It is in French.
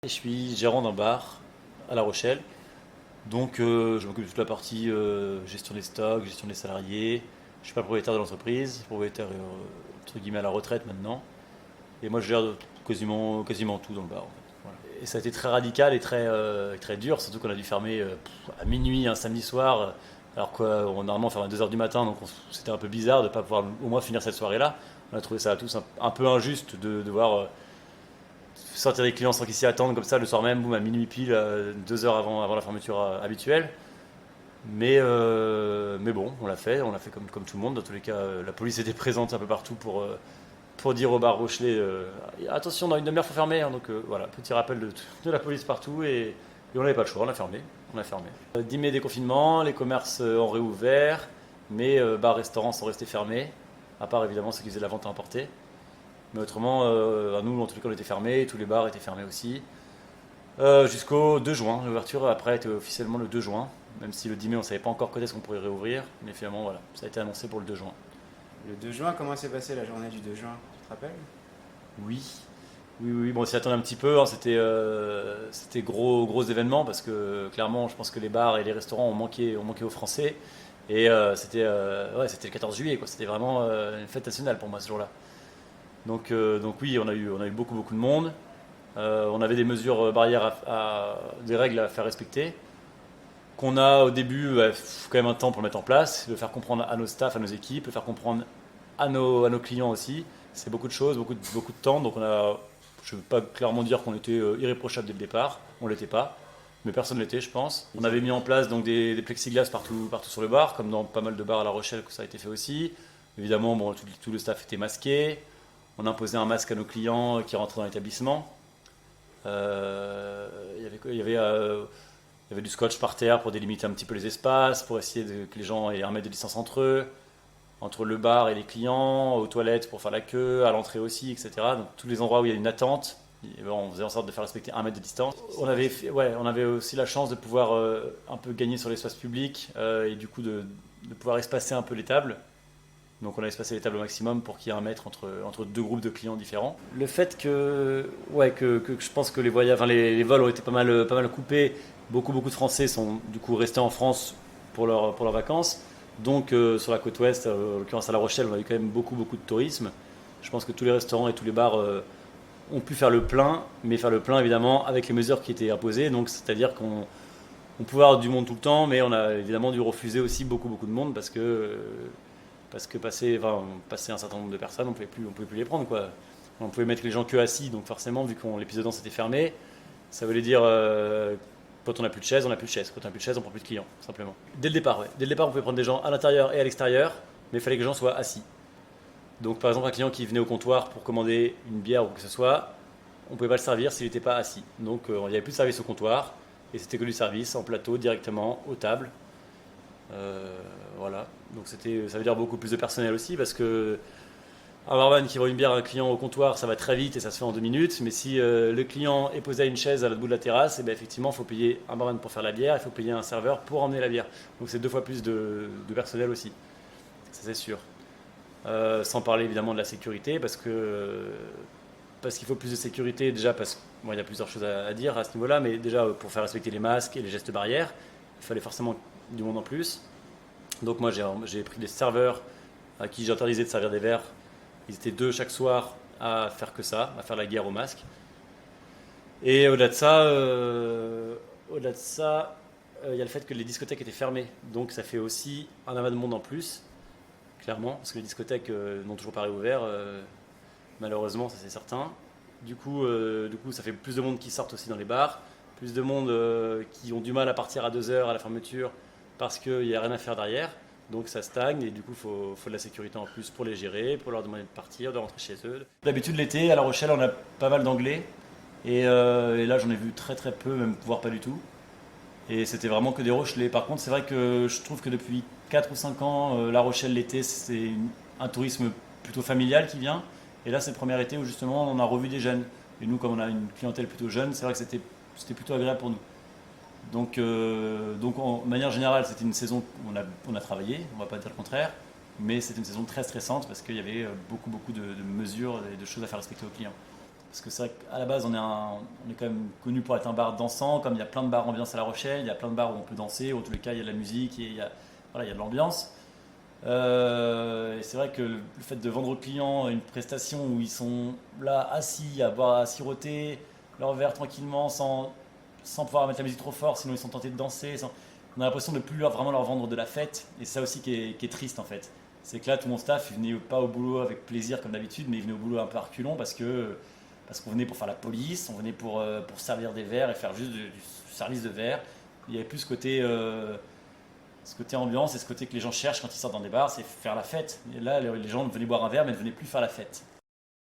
Je suis gérant d'un bar à La Rochelle. Donc je m'occupe de toute la partie gestion des stocks, gestion des salariés. Je suis pas propriétaire de l'entreprise, propriétaire entre guillemets à la retraite maintenant. Et moi je gère quasiment tout dans le bar en fait. Voilà. Et ça a été très radical et très dur, surtout qu'on a dû fermer à minuit un samedi soir. Alors qu'on normalement ferme à 2 heures du matin, donc c'était un peu bizarre de ne pas pouvoir au moins finir cette soirée-là. On a trouvé ça à tous un peu injuste de devoir sortir des clients sans qu'ils s'y attendent comme ça le soir même, boum, à minuit pile, 2 heures avant la fermeture habituelle. Mais bon, on l'a fait comme tout le monde. Dans tous les cas, la police était présente un peu partout pour dire au bar Rochelet attention, dans une demi-heure, il faut fermer. Hein. Donc voilà, petit rappel de la police partout et on n'avait pas le choix, on a fermé. On a fermé. 10 mai déconfinement, les commerces ont réouvert, mais bars-restaurants sont restés fermés, à part évidemment ceux qui faisaient de la vente à emporter. Mais autrement, à nous, en tous les cas, on était fermés, tous les bars étaient fermés aussi. Jusqu'au 2 juin. L'ouverture après était officiellement le 2 juin, même si le 10 mai, on ne savait pas encore quand est-ce qu'on pourrait réouvrir. Mais finalement, voilà, ça a été annoncé pour le 2 juin. Le 2 juin, comment s'est passée la journée du 2 juin? Tu te rappelles? Oui, oui, oui. Bon, on s'y attendait un petit peu. Hein. C'était gros événement parce que clairement, je pense que les bars et les restaurants ont manqué aux Français. Et c'était le 14 juillet, quoi. C'était vraiment une fête nationale pour moi ce jour-là. Donc oui, on a eu beaucoup de monde. On avait des mesures barrières, des règles à faire respecter, qu'on a au début quand même un temps pour le mettre en place, le faire comprendre à nos staffs, à nos équipes, le faire comprendre à nos clients aussi. C'est beaucoup de choses, beaucoup de temps. Donc je ne veux pas clairement dire qu'on était irréprochable dès le départ, on ne l'était pas, mais personne ne l'était, je pense. On avait mis en place donc des plexiglas partout sur le bar, comme dans pas mal de bars à La Rochelle que ça a été fait aussi. Évidemment, bon, tout le staff était masqué. On imposait un masque à nos clients qui rentraient dans l'établissement. Il y avait du scotch par terre pour délimiter un petit peu les espaces, pour essayer que les gens aient 1 mètre de distance entre eux, entre le bar et les clients, aux toilettes pour faire la queue, à l'entrée aussi, etc. Donc tous les endroits où il y a une attente, on faisait en sorte de faire respecter 1 mètre de distance. On avait aussi la chance de pouvoir un peu gagner sur l'espace public et du coup de pouvoir espacer un peu les tables. Donc on a espacé les tables au maximum pour qu'il y ait 1 mètre entre deux groupes de clients différents. Le fait que je pense que les vols ont été pas mal coupés, beaucoup de Français sont du coup restés en France pour leurs vacances. Donc sur la côte ouest, en l'occurrence à La Rochelle, on a eu quand même beaucoup de tourisme. Je pense que tous les restaurants et tous les bars ont pu faire le plein, mais faire le plein évidemment avec les mesures qui étaient imposées. Donc c'est-à-dire qu'on pouvait avoir du monde tout le temps, mais on a évidemment dû refuser aussi beaucoup de monde parce que passer un certain nombre de personnes, on pouvait plus les prendre quoi. On pouvait mettre les gens que assis, donc forcément vu que les pistes de danse étaient fermées, ça voulait dire quand on n'a plus de chaises, on n'a plus de chaises. Quand on n'a plus de chaises, on prend plus de clients, simplement. Dès le départ, ouais. Dès le départ, on pouvait prendre des gens à l'intérieur et à l'extérieur, mais il fallait que les gens soient assis. Donc par exemple, un client qui venait au comptoir pour commander une bière ou quoi que ce soit, on ne pouvait pas le servir s'il n'était pas assis. Donc il n'y avait plus de service au comptoir, et c'était que du service en plateau directement aux tables. Voilà. Donc ça veut dire beaucoup plus de personnel aussi parce que un barman qui vend une bière à un client au comptoir, ça va très vite et ça se fait en 2 minutes. Mais si le client est posé à une chaise à l'autre bout de la terrasse, et bien effectivement, il faut payer un barman pour faire la bière, il faut payer un serveur pour emmener la bière. Donc c'est 2 fois plus de personnel aussi. Ça c'est sûr. Sans parler évidemment de la sécurité parce qu'il faut plus de sécurité déjà parce qu'il y a plusieurs choses à dire à ce niveau-là, mais déjà pour faire respecter les masques et les gestes barrières, il fallait forcément du monde en plus. Donc moi j'ai pris des serveurs à qui j'ai interdisé de servir des verres. Ils étaient 2 chaque soir à faire que ça, à faire la guerre au masque. Et au-delà de ça, il y a le fait que les discothèques étaient fermées. Donc ça fait aussi un amas de monde en plus, clairement, parce que les discothèques n'ont toujours pas réouvert, malheureusement, ça c'est certain. Du coup, ça fait plus de monde qui sortent aussi dans les bars, plus de monde qui ont du mal à partir à 2 heures à la fermeture parce qu'il n'y a rien à faire derrière. Donc ça stagne et du coup, il faut de la sécurité en plus pour les gérer, pour leur demander de partir, de rentrer chez eux. D'habitude, l'été, à La Rochelle, on a pas mal d'anglais. Et là, j'en ai vu très peu, même voire pas du tout. Et c'était vraiment que des Rochelais. Par contre, c'est vrai que je trouve que depuis 4 ou 5 ans, La Rochelle l'été, c'est un tourisme plutôt familial qui vient. Et là, c'est le premier été où justement on a revu des jeunes. Et nous, comme on a une clientèle plutôt jeune, c'est vrai que c'était plutôt agréable pour nous. Donc en manière générale, c'était une saison où on a travaillé, on ne va pas dire le contraire, mais c'était une saison très stressante parce qu'il y avait beaucoup de mesures et de choses à faire respecter aux clients. Parce que c'est vrai qu'à la base, on est quand même connu pour être un bar dansant, comme il y a plein de bars ambiance à La Rochelle, il y a plein de bars où on peut danser, où en tous les cas, il y a de la musique et voilà, il y a de l'ambiance. Et c'est vrai que le fait de vendre aux clients une prestation où ils sont là assis, à boire, à siroter leur verre tranquillement, sans pouvoir mettre la musique trop fort, sinon ils sont tentés de danser. On a l'impression de ne plus vraiment leur vendre de la fête. Et c'est ça aussi qui est triste en fait. C'est que là, tout mon staff, il venait pas au boulot avec plaisir comme d'habitude, mais il venait au boulot un peu à reculons parce qu'on venait pour faire la police, on venait pour servir des verres et faire juste du service de verre. Il y avait plus ce côté ambiance et ce côté que les gens cherchent quand ils sortent dans des bars, c'est faire la fête. Et là, les gens venaient boire un verre, mais ne venaient plus faire la fête.